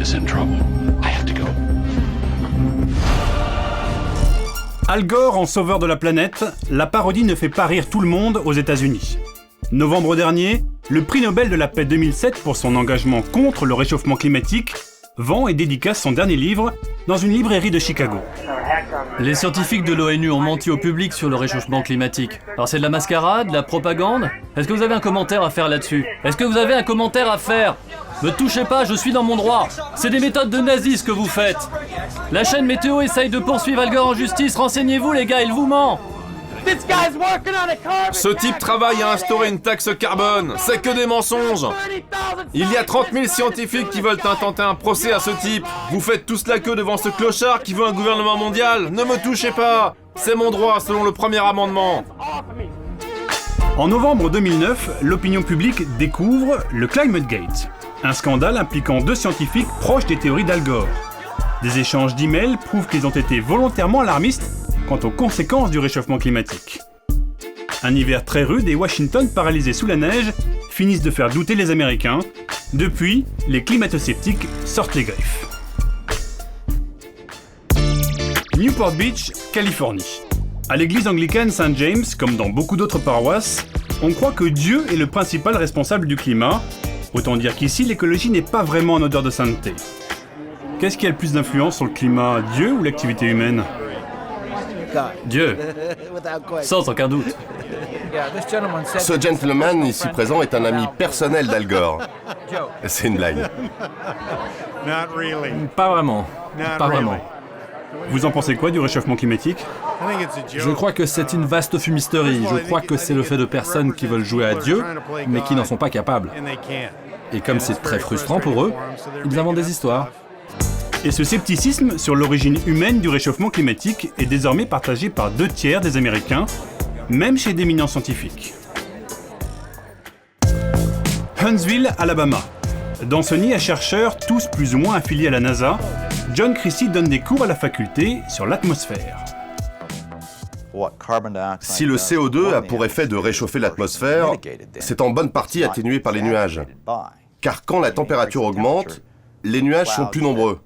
is in trouble. I have to go. Al Gore en sauveur de la planète, la parodie ne fait pas rire tout le monde aux États-Unis. Novembre dernier, le prix Nobel de la paix 2007 pour son engagement contre le réchauffement climatique vend et dédicace son dernier livre dans une librairie de Chicago. Les scientifiques de l'ONU ont menti au public sur le réchauffement climatique. Alors c'est de la mascarade, de la propagande ? Est-ce que vous avez un commentaire à faire là-dessus ? Est-ce que vous avez un commentaire à faire ? Ne touchez pas, je suis dans mon droit. C'est des méthodes de nazis ce que vous faites. La chaîne Météo essaye de poursuivre Al Gore en justice. Renseignez-vous les gars, il vous ment. Ce type travaille à instaurer une taxe carbone. C'est que des mensonges. Il y a 30 000 scientifiques qui veulent intenter un procès à ce type. Vous faites tous la queue devant ce clochard qui veut un gouvernement mondial. Ne me touchez pas. C'est mon droit selon le premier amendement. En novembre 2009, l'opinion publique découvre le Climate Gate, un scandale impliquant 2 scientifiques proches des théories d'Al Gore. Des échanges d'emails prouvent qu'ils ont été volontairement alarmistes quant aux conséquences du réchauffement climatique. Un hiver très rude et Washington paralysé sous la neige finissent de faire douter les Américains. Depuis, les climato-sceptiques sortent les griffes. Newport Beach, Californie. À l'église anglicane St. James, comme dans beaucoup d'autres paroisses, on croit que Dieu est le principal responsable du climat. Autant dire qu'ici, l'écologie n'est pas vraiment en odeur de sainteté. Qu'est-ce qui a le plus d'influence sur le climat, Dieu ou l'activité humaine ? Dieu. Sans aucun doute. Ce gentleman ici présent est un ami personnel d'Al Gore. C'est une blague. Pas vraiment. Pas vraiment. Vous en pensez quoi du réchauffement climatique ? Je crois que c'est une vaste fumisterie. Je crois que c'est le fait de personnes qui veulent jouer à Dieu, mais qui n'en sont pas capables. Et comme c'est très frustrant pour eux, ils inventent des histoires. Et ce scepticisme sur l'origine humaine du réchauffement climatique est désormais partagé par 2/3 des Américains, même chez d'éminents scientifiques. Huntsville, Alabama. Dans ce nid à chercheurs, tous plus ou moins affiliés à la NASA, John Christie donne des cours à la faculté sur l'atmosphère. Si le CO2 a pour effet de réchauffer l'atmosphère, c'est en bonne partie atténué par les nuages. Car quand la température augmente, les nuages sont plus nombreux.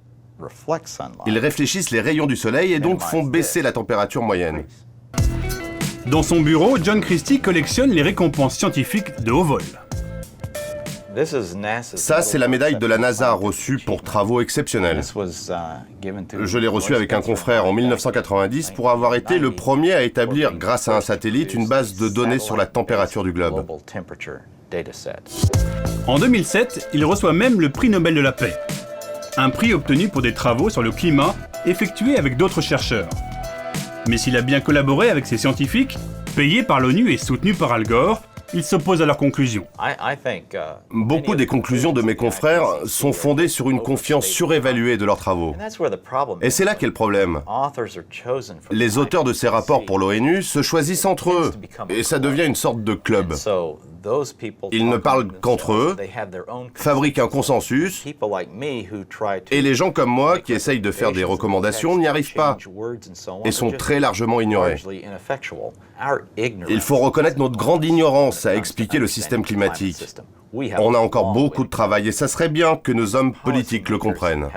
Ils réfléchissent les rayons du soleil et donc font baisser la température moyenne. Dans son bureau, John Christie collectionne les récompenses scientifiques de haut vol. Ça, c'est la médaille de la NASA reçue pour travaux exceptionnels. Je l'ai reçue avec un confrère en 1990 pour avoir été le premier à établir, grâce à un satellite, une base de données sur la température du globe. En 2007, il reçoit même le prix Nobel de la paix. Un prix obtenu pour des travaux sur le climat effectués avec d'autres chercheurs. Mais s'il a bien collaboré avec ces scientifiques, payés par l'ONU et soutenus par Al Gore, il s'oppose à leurs conclusions. Beaucoup des conclusions de mes confrères sont fondées sur une confiance surévaluée de leurs travaux. Et c'est là qu'est le problème. Les auteurs de ces rapports pour l'ONU se choisissent entre eux, et ça devient une sorte de club. Ils ne parlent qu'entre eux, fabriquent un consensus, et les gens comme moi qui essayent de faire des recommandations n'y arrivent pas, et sont très largement ignorés. Il faut reconnaître notre grande ignorance à expliquer le système climatique. On a encore beaucoup de travail, et ça serait bien que nos hommes politiques le comprennent.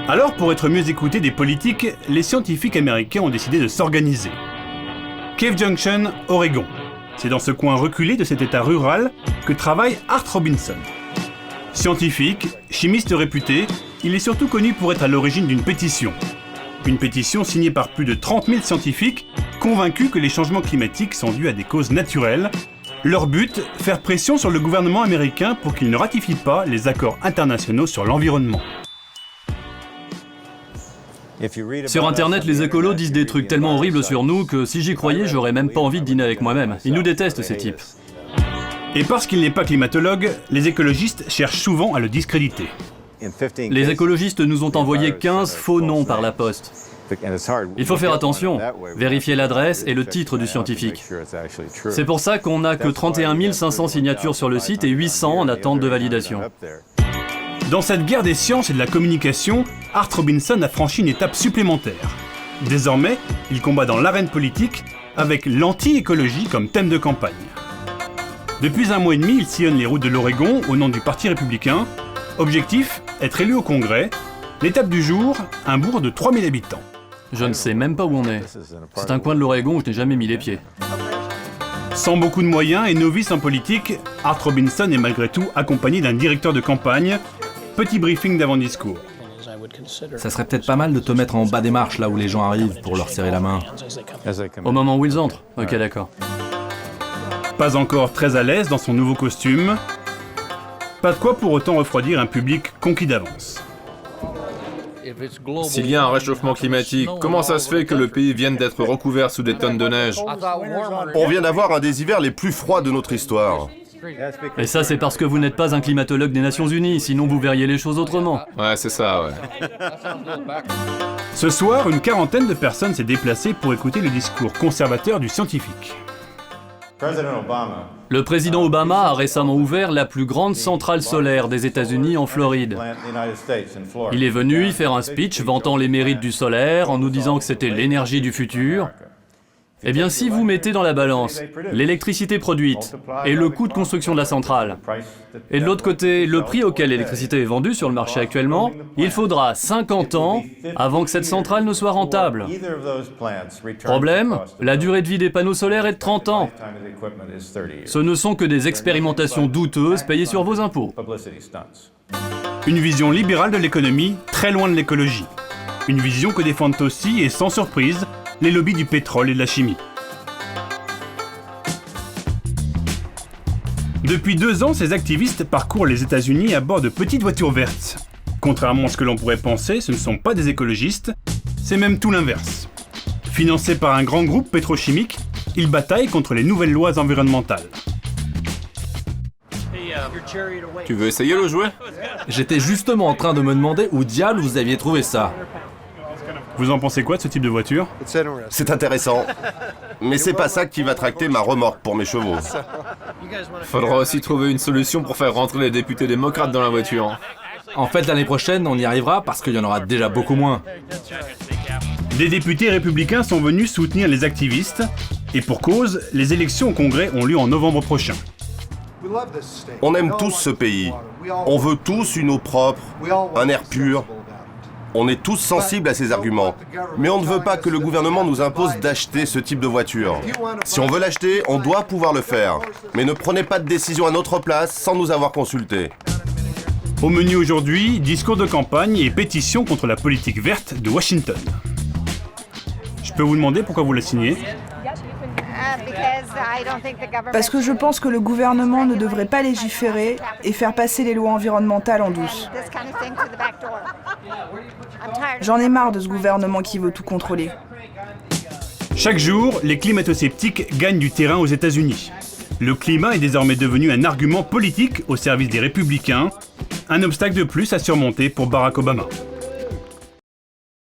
Alors, pour être mieux écoutés des politiques, les scientifiques américains ont décidé de s'organiser. Cave Junction, Oregon. C'est dans ce coin reculé de cet état rural que travaille Art Robinson. Scientifique, chimiste réputé, il est surtout connu pour être à l'origine d'une pétition. Une pétition signée par plus de 30 000 scientifiques, convaincus que les changements climatiques sont dus à des causes naturelles. Leur but, faire pression sur le gouvernement américain pour qu'il ne ratifie pas les accords internationaux sur l'environnement. Sur Internet, les écolos disent des trucs tellement horribles sur nous que si j'y croyais, j'aurais même pas envie de dîner avec moi-même. Ils nous détestent, ces types. Et parce qu'il n'est pas climatologue, les écologistes cherchent souvent à le discréditer. Les écologistes nous ont envoyé 15 faux noms par la poste. Il faut faire attention, vérifier l'adresse et le titre du scientifique. C'est pour ça qu'on n'a que 31 500 signatures sur le site et 800 en attente de validation. Dans cette guerre des sciences et de la communication, Art Robinson a franchi une étape supplémentaire. Désormais, il combat dans l'arène politique avec l'anti-écologie comme thème de campagne. Depuis un mois et demi, il sillonne les routes de l'Oregon au nom du Parti républicain. Objectif, être élu au Congrès. L'étape du jour, un bourg de 3000 habitants. Je ne sais même pas où on est. C'est un coin de l'Oregon où je n'ai jamais mis les pieds. Sans beaucoup de moyens et novice en politique, Art Robinson est malgré tout accompagné d'un directeur de campagne. Petit briefing d'avant-discours. Ça serait peut-être pas mal de te mettre en bas des marches, là où les gens arrivent, pour leur serrer la main. Au moment où ils entrent. Ok, d'accord. Pas encore très à l'aise dans son nouveau costume. Pas de quoi pour autant refroidir un public conquis d'avance. S'il y a un réchauffement climatique, comment ça se fait que le pays vienne d'être recouvert sous des tonnes de neige? On vient d'avoir un des hivers les plus froids de notre histoire. Et ça, c'est parce que vous n'êtes pas un climatologue des Nations Unies, sinon vous verriez les choses autrement. Ouais, c'est ça, ouais. Ce soir, une quarantaine de personnes s'est déplacée pour écouter le discours conservateur du scientifique. Le président Obama a récemment ouvert la plus grande centrale solaire des États-Unis en Floride. Il est venu y faire un speech vantant les mérites du solaire en nous disant que c'était l'énergie du futur. Eh bien, si vous mettez dans la balance l'électricité produite et le coût de construction de la centrale, et de l'autre côté, le prix auquel l'électricité est vendue sur le marché actuellement, il faudra 50 ans avant que cette centrale ne soit rentable. Problème, la durée de vie des panneaux solaires est de 30 ans. Ce ne sont que des expérimentations douteuses payées sur vos impôts. Une vision libérale de l'économie, très loin de l'écologie. Une vision que défendent aussi, et sans surprise, les lobbies du pétrole et de la chimie. Depuis 2 ans, ces activistes parcourent les États-Unis à bord de petites voitures vertes. Contrairement à ce que l'on pourrait penser, ce ne sont pas des écologistes, c'est même tout l'inverse. Financés par un grand groupe pétrochimique, ils bataillent contre les nouvelles lois environnementales. Tu veux essayer le jouet? J'étais justement en train de me demander où diable vous aviez trouvé ça. Vous en pensez quoi de ce type de voiture? C'est intéressant. Mais c'est pas ça qui va tracter ma remorque pour mes chevaux. Faudra aussi trouver une solution pour faire rentrer les députés démocrates dans la voiture. En fait, l'année prochaine, on y arrivera parce qu'il y en aura déjà beaucoup moins. Des députés républicains sont venus soutenir les activistes, et pour cause, les élections au Congrès ont lieu en novembre prochain. On aime tous ce pays. On veut tous une eau propre, un air pur. On est tous sensibles à ces arguments. Mais on ne veut pas que le gouvernement nous impose d'acheter ce type de voiture. Si on veut l'acheter, on doit pouvoir le faire. Mais ne prenez pas de décision à notre place sans nous avoir consultés. Au menu aujourd'hui, discours de campagne et pétition contre la politique verte de Washington. Je peux vous demander pourquoi vous la signez? Parce que je pense que le gouvernement ne devrait pas légiférer et faire passer les lois environnementales en douce. J'en ai marre de ce gouvernement qui veut tout contrôler. Chaque jour, les climato-sceptiques gagnent du terrain aux États-Unis. Le climat est désormais devenu un argument politique au service des républicains, un obstacle de plus à surmonter pour Barack Obama.